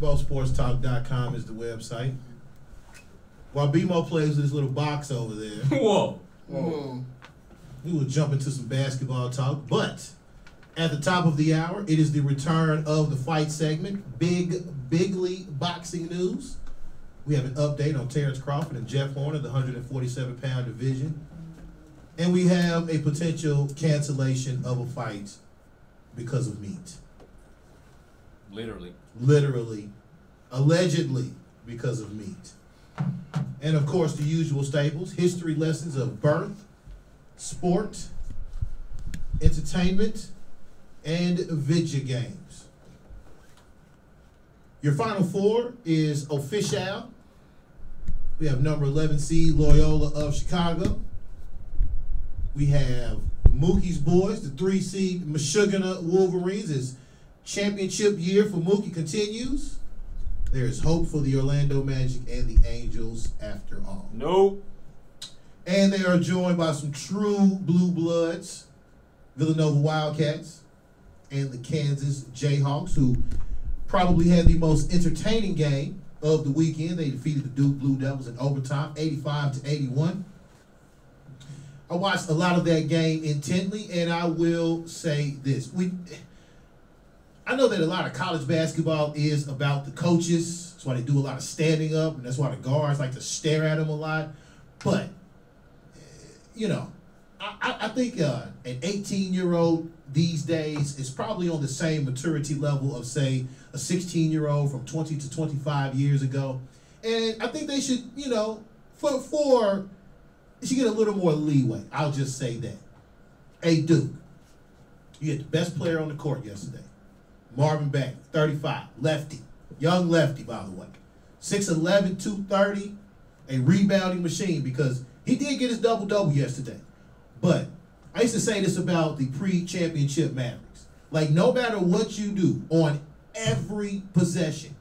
BoSportsTalk.com is the website. While BMO plays with this little box over there, Whoa. we will jump into some basketball talk. But at the top of the hour, it is the return of the fight segment, bigly boxing news. We have an update on Terrence Crawford and Jeff Horner, the 147-pound division. And we have a potential cancellation of a fight because of meat. Literally, allegedly because of meat. And of course, the usual staples, history lessons of birth, sport, entertainment, and video games. Your Final Four is official. We have number 11 seed Loyola of Chicago. We have Mookie's boys, the 3 seed Meshuggah Wolverines. As championship year for Mookie continues, there is hope for the Orlando Magic and the Angels after all. Nope. And they are joined by some true blue bloods, Villanova Wildcats and the Kansas Jayhawks, who probably had the most entertaining game of the weekend. They defeated the Duke Blue Devils in overtime, 85-81. I watched a lot of that game intently, and I will say this. I know that a lot of college basketball is about the coaches. That's why they do a lot of standing up, and that's why the guards like to stare at them a lot. But, I think an 18-year-old these days is probably on the same maturity level of, say, a 16-year-old from 20 to 25 years ago. And I think they should, they should get a little more leeway. I'll just say that. Hey, Duke, you had the best player on the court yesterday. Marvin Bagley, 35, lefty. Young lefty, by the way. 6'11", 230, a rebounding machine because he did get his double-double yesterday. But I used to say this about the pre-championship Mavericks. Like, no matter what you do on every possession,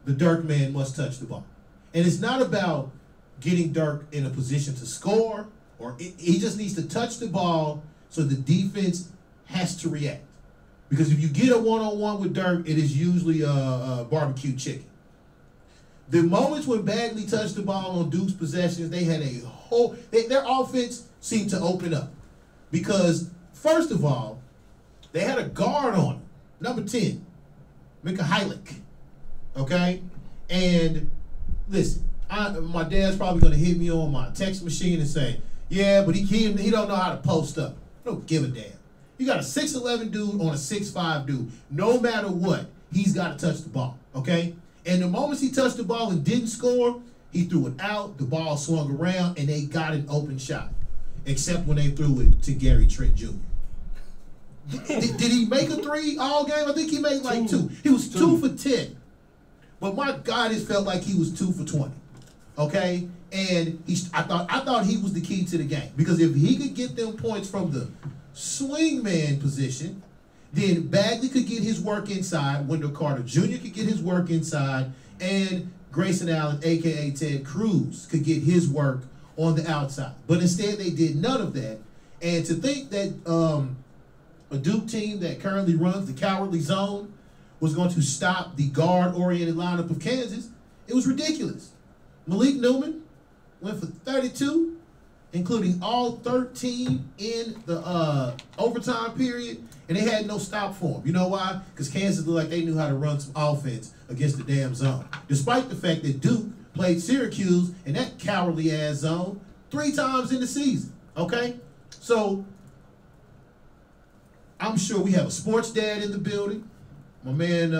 the Dirk man must touch the ball. And it's not about getting Dirk in a position to score, or he just needs to touch the ball so the defense has to react. Because if you get a one-on-one with Dirk, it is usually a barbecue chicken. The moments when Bagley touched the ball on Duke's possessions, they had their offense seemed to open up. Because, first of all, they had a guard on him, number 10, Mika Heilig. Okay? And listen, my dad's probably going to hit me on my text machine and say, yeah, but he don't know how to post up. I don't give a damn. You got a 6'11 dude on a 6'5 dude. No matter what, he's got to touch the ball, okay? And the moments he touched the ball and didn't score, he threw it out, the ball swung around, and they got an open shot. Except when they threw it to Gary Trent Jr. Did he make a 3 all game? I think he made like 2. He was 2 for 10. But my God, it felt like he was 2 for 20. Okay? And I thought he was the key to the game. Because if he could get them points from the swingman position, then Bagley could get his work inside, Wendell Carter Jr. could get his work inside, and Grayson Allen, a.k.a. Ted Cruz, could get his work on the outside. But instead, they did none of that. And to think that a Duke team that currently runs the cowardly zone was going to stop the guard-oriented lineup of Kansas, it was ridiculous. Malik Newman went for 32, including all 13 in the overtime period, and they had no stop for him. You know why? Because Kansas looked like they knew how to run some offense against the damn zone. Despite the fact that Duke played Syracuse in that cowardly-ass zone 3 times in the season, okay? So, I'm sure we have a sports dad in the building. My man,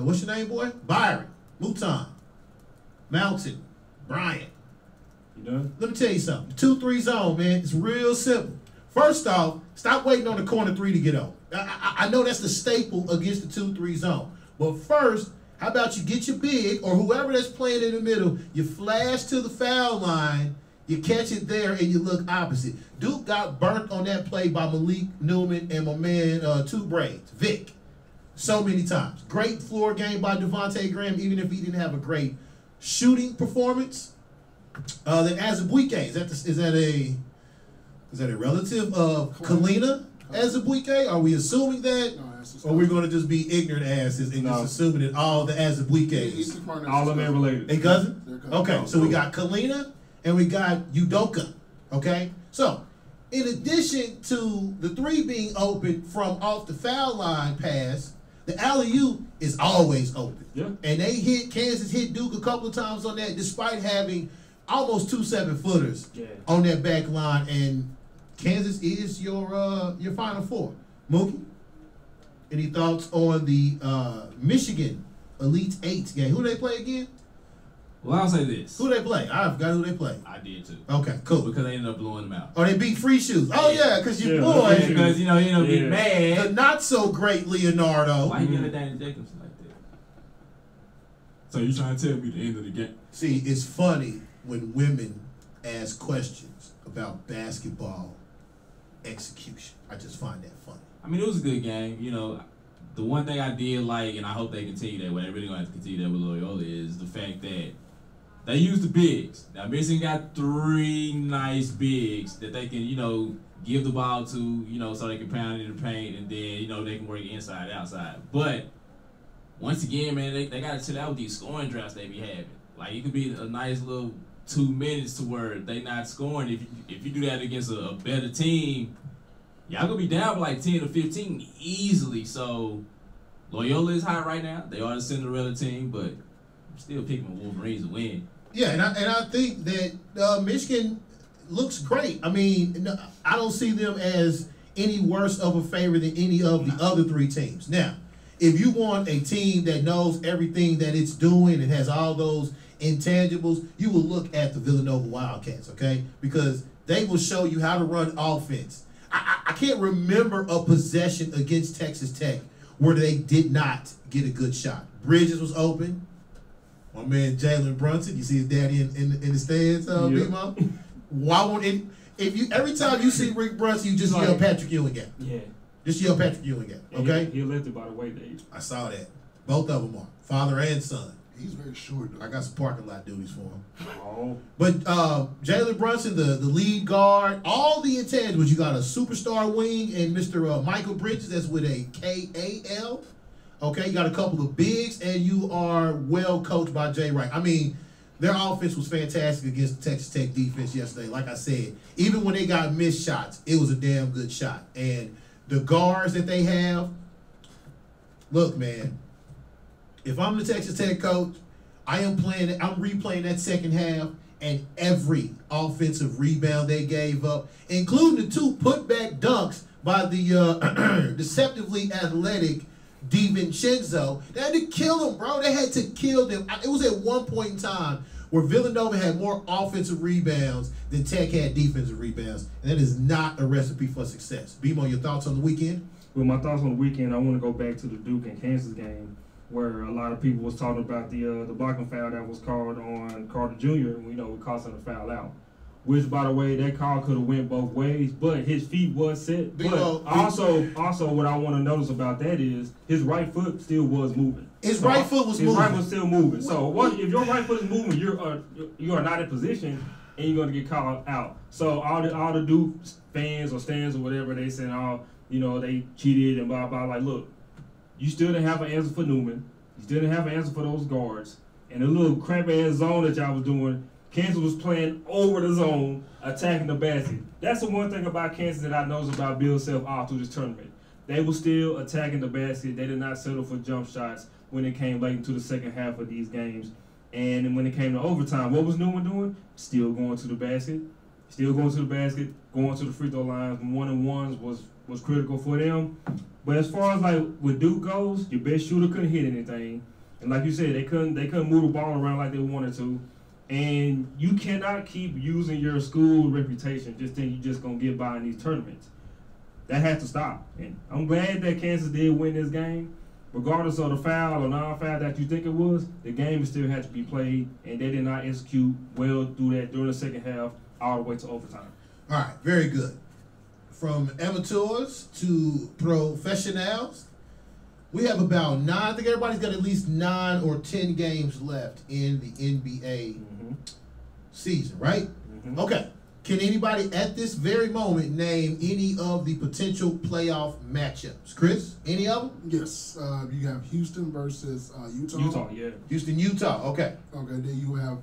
what's your name, boy? Byron, Mouton, Mountain, Bryant. You done? Let me tell you something. The 2-3 zone, man, it's real simple. First off, stop waiting on the corner 3 to get open. I know that's the staple against the 2-3 zone. But first, how about you get your big or whoever that's playing in the middle, you flash to the foul line, you catch it there, and you look opposite. Duke got burnt on that play by Malik Newman and my man, Two Braids, Vic, so many times. Great floor game by Devontae Graham, even if he didn't have a great shooting performance. Then Azubuike, is that a relative of Kalina Azubuike? Are we assuming that? No, Or we're going to just be ignorant asses and just assuming that all the Azubuike is all of them related. Hey, cousin? Okay, so we got Kalina and we got Udoka. Okay? So, in addition to the three being open from off the foul line pass, the alley-oop is always open. Yeah. And Kansas hit Duke a couple of times on that despite having almost 2 7-footers on that back line. And Kansas is your Final Four. Mookie, any thoughts on the Michigan Elite Eight game? Who they play again? Well, I'll say this. Who they play? I forgot who they play. I did too. Okay, cool. Because they ended up blowing them out. Oh, they beat Free Shoes. Oh, yeah, because you boy. Because, you ended up getting mad. The not-so-great Leonardo. Why you yelling Danny Jacobson like that? So you trying to tell me the end of the game? See, it's funny when women ask questions about basketball execution. I just find that funny. I mean, it was a good game. The one thing I did like, and I hope they continue that way, they're really going to have to continue that with Loyola, is the fact that they use the bigs. Now, Michigan got 3 nice bigs that they can, give the ball to, so they can pound it in the paint, and then, they can work inside, outside. But, once again, man, they got to chill out with these scoring drafts they be having. Like, it could be a nice little 2 minutes to where they not scoring. If you do that against a better team, y'all gonna be down by like 10 or 15 easily. So Loyola is hot right now. They are the Cinderella team, but I'm still picking the Wolverines to win. Yeah, and I think that Michigan looks great. I mean, I don't see them as any worse of a favorite than any of the other 3 teams. Now, if you want a team that knows everything that it's doing and has all those intangibles, you will look at the Villanova Wildcats, okay? Because they will show you how to run offense. I can't remember a possession against Texas Tech where they did not get a good shot. Bridges was open. My man Jalen Brunson, you see his daddy in the stands, B-Mo? Why won't it? Every time you see Rick Brunson, you just yell Patrick Ewing at. Yeah. Just yell Patrick Ewing at. Okay. He lifted by the way, Dave. I saw that. Both of them are father and son. He's very short, though. I got some parking lot duties for him. Oh. But Jalen Brunson, the lead guard, all the intangibles. You got a superstar wing and Mr. Michael Bridges, that's with a K-A-L. Okay, you got a couple of bigs, and you are well coached by Jay Wright. I mean, their offense was fantastic against the Texas Tech defense yesterday. Like I said, even when they got missed shots, it was a damn good shot. And the guards that they have, look, man, if I'm the Texas Tech coach, I'm replaying that second half and every offensive rebound they gave up, including the 2 putback dunks by the deceptively athletic DiVincenzo. They had to kill them, bro. They had to kill them. It was at one point in time where Villanova had more offensive rebounds than Tech had defensive rebounds, and that is not a recipe for success. B-Mo, your thoughts on the weekend? Well, my thoughts on the weekend, I want to go back to the Duke and Kansas game, where a lot of people was talking about the blocking foul that was called on Carter Jr. We know we called a foul out. Which, by the way, that call could have went both ways, but his feet was set. But also, what I want to notice about that is his right foot still was moving. His right foot was moving. His right was still moving. So if your right foot is moving, you are not in position, and you're going to get called out. So all the Duke fans or stands or whatever, they saying, they cheated and blah blah. Like, look, you still didn't have an answer for Newman. You still didn't have an answer for those guards. And the little crap-ass zone that y'all was doing, Kansas was playing over the zone, attacking the basket. That's the one thing about Kansas that I know about Bill Self all through this tournament. They were still attacking the basket. They did not settle for jump shots when it came late into the second half of these games. And when it came to overtime, what was Newman doing? Still going to the basket. Going to the free throw lines. 1-and-1s was critical for them. But as far as like with Duke goes, your best shooter couldn't hit anything. And like you said, they couldn't move the ball around like they wanted to. And you cannot keep using your school reputation just think you're just going to get by in these tournaments. That has to stop. And I'm glad that Kansas did win this game. Regardless of the foul or non-foul that you think it was, the game still had to be played, and they did not execute well through that during the second half all the way to overtime. All right, very good. From amateurs to professionals, we have about 9. I think everybody's got at least 9 or 10 games left in the NBA season, right? Okay. Can anybody at this very moment name any of the potential playoff matchups? Chris, any of them? Yes. You have Houston versus Utah. Utah, yeah. Houston, Utah. Okay. Okay. Then you have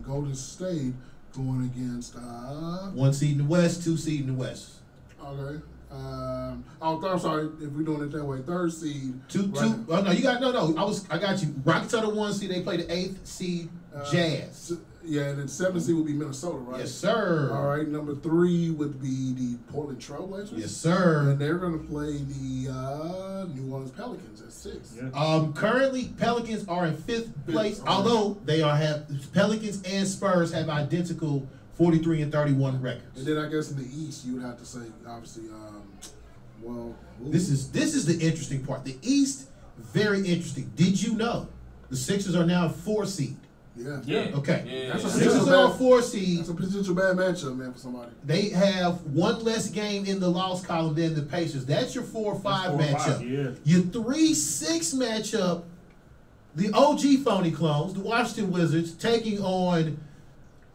Golden State going against. 1 seed in the West, 2 seed in the West. Okay. I'm sorry if we're doing it that way. 3rd seed. Two. Oh no, you got no. I got you. Rockets are the 1 seed. They play the 8th seed Jazz. Yeah, and then 7th seed would be Minnesota, right? Yes, sir. All right. Number 3 would be the Portland Trailblazers. Yes, sir. And they're going to play the New Orleans Pelicans at 6. Yeah. Currently, Pelicans are in 5th place, Okay. although they have Pelicans and Spurs have identical 43 and 31 records. And then I guess in the East, you would have to say, obviously, This is the interesting part. The East, very interesting. Did you know the Sixers are now a 4 seed? Yeah. Okay. Yeah. That's a Sixers are a 4 seed. That's a potential bad matchup, man, for somebody. They have 1 less game in the loss column than the Pacers. That's your 4 or 5 matchup. Yeah. Your 3-6 matchup, the OG phony clones, the Washington Wizards, taking on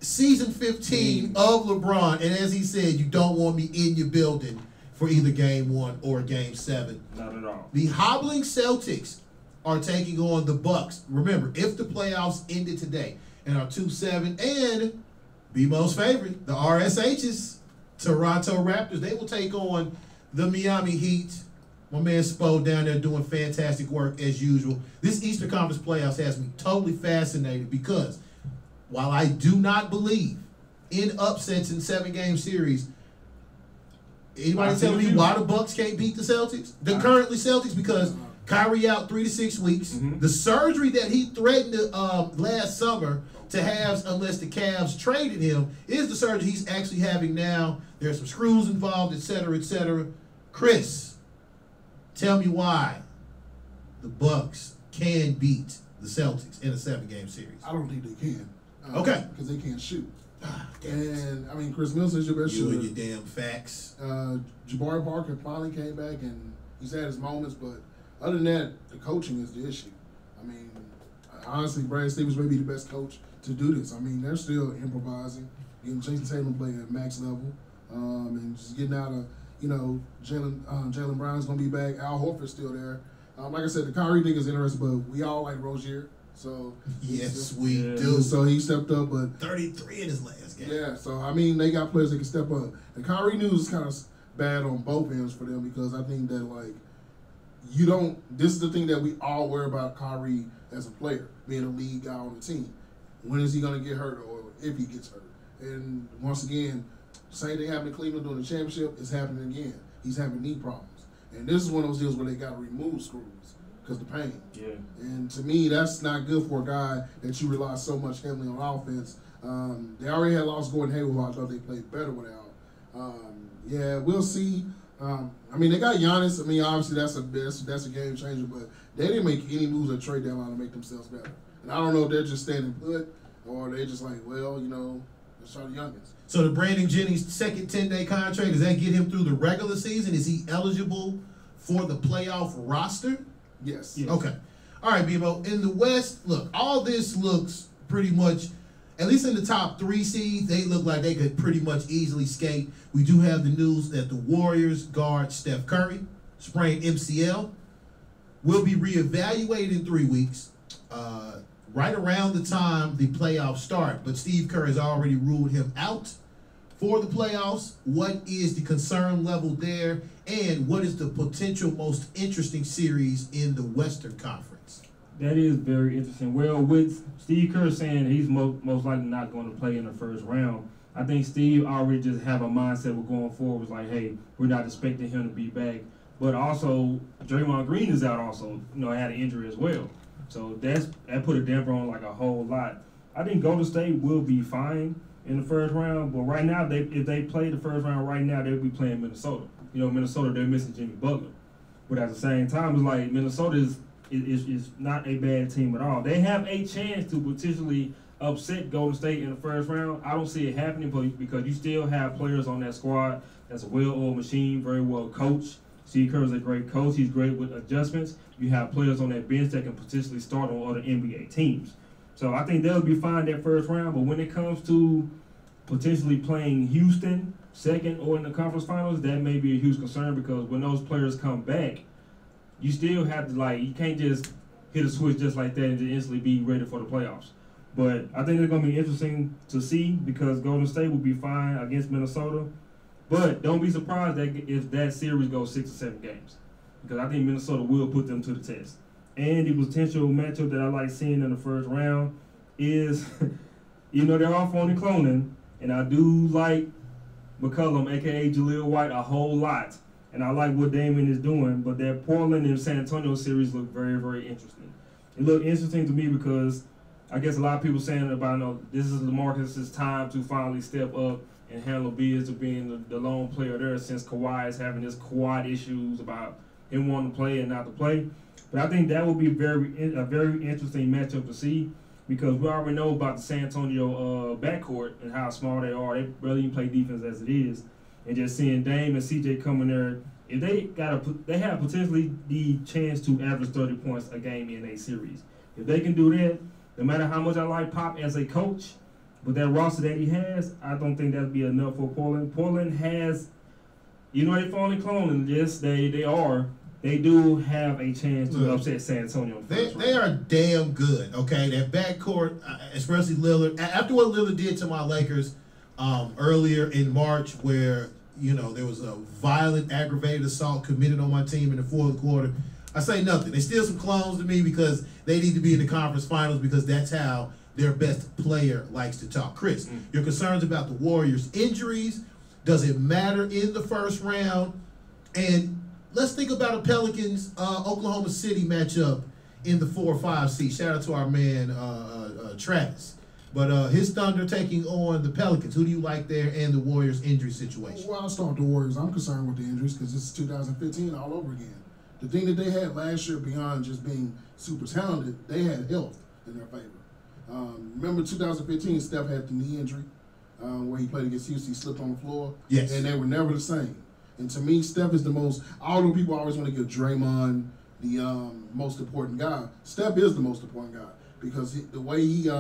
season 15 of LeBron. And as he said, you don't want me in your building for either game 1 or game 7. Not at all. The hobbling Celtics are taking on the Bucks. Remember, if the playoffs ended today and are 2-7, and BMO's favorite, the RSHs, Toronto Raptors, they will take on the Miami Heat. My man Spo down there doing fantastic work as usual. This Eastern Conference playoffs has me totally fascinated because while I do not believe in upsets in 7-game series, anybody tell me why the Bucks can't beat the Celtics? The currently Celtics, because Kyrie out 3 to 6 weeks. Mhm. The surgery that he threatened last summer to have unless the Cavs traded him is the surgery he's actually having now. There's some screws involved, et cetera, et cetera. Chris, tell me why the Bucks can beat the Celtics in a 7-game series. I don't think they can. Okay. Because they can't shoot. Damn it. And, I mean, Chris Middleton's your best You and shooter. your damn facts. Jabari Parker finally came back, and he's had his moments, but other than that, the coaching is the issue. I mean, honestly, Brad Stevens may be the best coach to do this. I mean, they're still improvising, getting Jason Tatum to play at max level, and just getting out of, Jaylen Brown's going to be back. Al Horford's still there. Like I said, the Kyrie thing is interesting, but we all like Rozier. So Yes, we Yeah. do. So he stepped up, but 33 in his last game. yeah. So I mean, they got players that can step up. And Kyrie news is kind of bad on both ends for them because I think that this is the thing that we all worry about Kyrie as a player, being a lead guy on the team. When is he going to get hurt, or if he gets hurt? And once again, same thing happened in Cleveland during the championship. It's happening again. He's having knee problems, and this is one of those deals where they got to remove screws because the pain. Yeah. And to me, that's not good for a guy that you rely so much heavily on offense. They already had lost Gordon Hayward, who I thought they played better without. Yeah, we'll see. I mean, they got Giannis. I mean, obviously that's a game changer, but they didn't make any moves at trade deadline to make themselves better. And I don't know if they're just standing put or they're just like, well, let's try the youngins. So the Brandon Jennings second 10-day contract, does that get him through the regular season? Is he eligible for the playoff roster? Yes. Yeah. Okay. All right, Bebo. In the West, look, all this looks pretty much, at least in the top 3 seeds, they look like they could pretty much easily skate. We do have the news that the Warriors guard Steph Curry sprained MCL, will be reevaluated in 3 weeks, right around the time the playoffs start. But Steve Kerr has already ruled him out for the playoffs. What is the concern level there, and what is the potential most interesting series in the Western Conference? That is very interesting. Well, with Steve Kerr saying he's most likely not going to play in the first round, I think Steve already just have a mindset with going forward. Was like, hey, we're not expecting him to be back. But also, Draymond Green is out also, had an injury as well. So that put a damper on like a whole lot. I think Golden State will be fine in the first round, but right now, if they play the first round right now, they'll be playing Minnesota. Minnesota, they're missing Jimmy Butler. But at the same time, it's like Minnesota is not a bad team at all. They have a chance to potentially upset Golden State in the first round. I don't see it happening because you still have players on that squad that's a well-oiled machine, very well coached. Steve Kerr is a great coach. He's great with adjustments. You have players on that bench that can potentially start on other NBA teams. So I think they'll be fine that first round. But when it comes to potentially playing Houston second or in the conference finals, that may be a huge concern because when those players come back, you still have to you can't just hit a switch just like that and just instantly be ready for the playoffs. But I think it's going to be interesting to see because Golden State will be fine against Minnesota. But don't be surprised if that series goes 6 or 7 games because I think Minnesota will put them to the test. And the potential matchup that I like seeing in the first round is, they're all phony cloning, and I do like McCollum, a.k.a. Jaleel White, a whole lot. And I like what Damian is doing, but that Portland and San Antonio series look very, very interesting. It looked interesting to me because I guess a lot of people saying about, this is LaMarcus's time to finally step up and handle business of being the lone player there since Kawhi is having his quad issues about him wanting to play and not to play. But I think that will be a very interesting matchup to see because we already know about the San Antonio backcourt and how small they are. They barely even play defense as it is. And just seeing Dame and CJ coming there, if they have potentially the chance to average 30 points a game in a series. If they can do that, no matter how much I like Pop as a coach, with that roster that he has, I don't think that'd be enough for Portland. Portland has, they finally cloning. Yes, they are. They do have a chance to upset San Antonio. They are damn good, okay? That backcourt, especially Lillard. After what Lillard did to my Lakers earlier in March where, there was a violent, aggravated assault committed on my team in the fourth quarter, I say nothing. They're still some clones to me because they need to be in the conference finals because that's how their best player likes to talk. Chris, your concerns about the Warriors' injuries, does it matter in the first round? And let's think about a Pelicans Oklahoma City matchup in the 4 or 5 seed. Shout out to our man Travis. But his Thunder taking on the Pelicans. Who do you like there and the Warriors' injury situation? Well, I'll start with the Warriors. I'm concerned with the injuries because it's 2015 all over again. The thing that they had last year beyond just being super talented, they had health in their favor. Remember 2015, Steph had the knee injury where he played against Houston. He slipped on the floor. Yes. And they were never the same. And to me, Steph is the most, although people always want to give Draymond the most important guy, Steph is the most important guy because the way he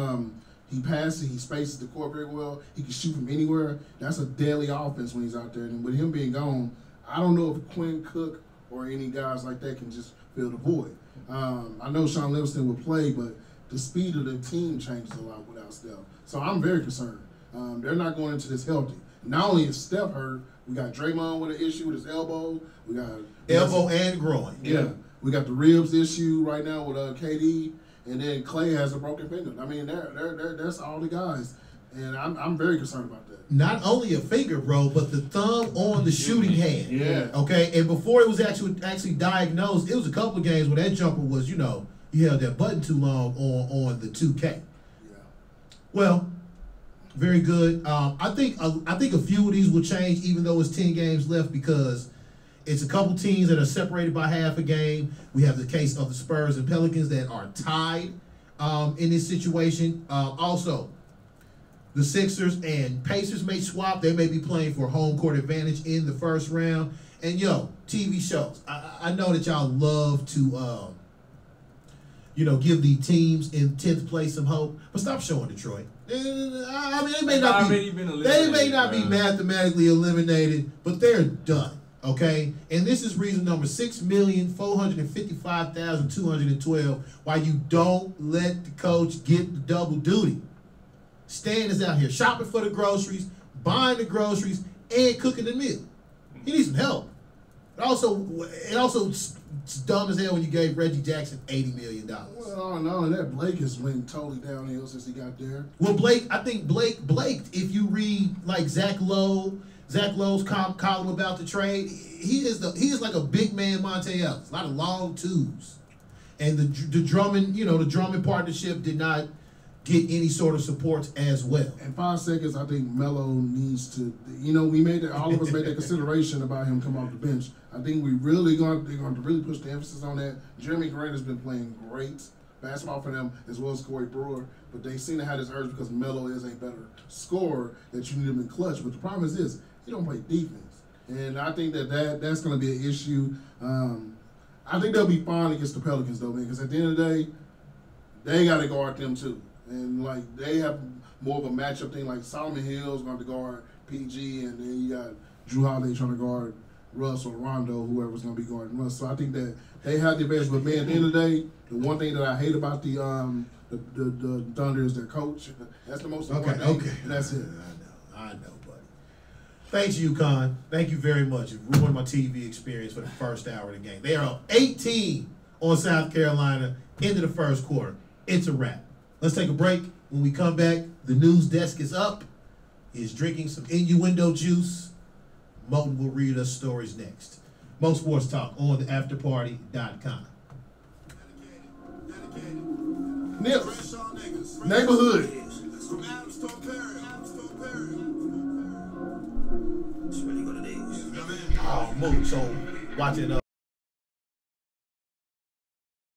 passes, he spaces the court very well, he can shoot from anywhere. That's a deadly offense when he's out there. And with him being gone, I don't know if Quinn Cook or any guys like that can just fill the void. I know Sean Livingston will play, but the speed of the team changes a lot without Steph. So I'm very concerned. They're not going into this healthy. Not only is Steph hurt, we got Draymond with an issue with his elbow. We got elbow and groin. Yeah. We got the ribs issue right now with KD, and then Clay has a broken finger. I mean, that's all the guys, and I'm very concerned about that. Not only a finger, bro, but the thumb on the shooting hand. Yeah. Okay, and before it was actually diagnosed, it was a couple of games where that jumper was, you held that button too long on the 2K. Yeah. Well, very good. I think a few of these will change, even though it's 10 games left, because it's a couple teams that are separated by half a game. We have the case of the Spurs and Pelicans that are tied in this situation. Also, the Sixers and Pacers may swap. They may be playing for home court advantage in the first round. And TV shows. I know that y'all love to give the teams in 10th place some hope, but stop showing Detroit. I mean, they may not be mathematically eliminated, but they're done. Okay, and this is reason number 6,455,212 why you don't let the coach get the double duty. Stan is out here shopping for the groceries, buying the groceries, and cooking the meal. He needs some help. It also it's dumb as hell when you gave Reggie Jackson $80 million. Well, no, that Blake has went totally downhill since he got there. Well, Blake, if you read like Zach Lowe's column about the trade, he is like a big man Monte Ellis. A lot of long twos. And the Drummond partnership did not get any sort of support as well. In 5 seconds, I think Melo needs to. All of us made that consideration about him coming off the bench. I think they're going to really push the emphasis on that. Jeremy Grant has been playing great basketball for them, as well as Corey Brewer, but they seem to have this urge because Melo is a better scorer that you need him in clutch. But the problem is this: he don't play defense, and I think that's going to be an issue. I think they'll be fine against the Pelicans though, man, because at the end of the day, they got to guard them too. And like they have more of a matchup thing. Like Solomon Hill's going to guard PG, and then you got Drew Holiday trying to guard Russ or Rondo, whoever's going to be guarding Russ. So I think that they have the advantage. But man, at the end of the day, the one thing that I hate about the Thunder is their coach. That's the most important thing. Okay. And that's it. I know, buddy. Thanks, UConn. Thank you very much. You ruined my TV experience for the first hour of the game. They are up 18 on South Carolina into the first quarter. It's a wrap. Let's take a break. When we come back, the news desk is up. He's drinking some innuendo juice. Moten will read us stories next. Mo Sports Talk on theafterparty.com. Nips. Neighborhood. Oh, Mo. So watching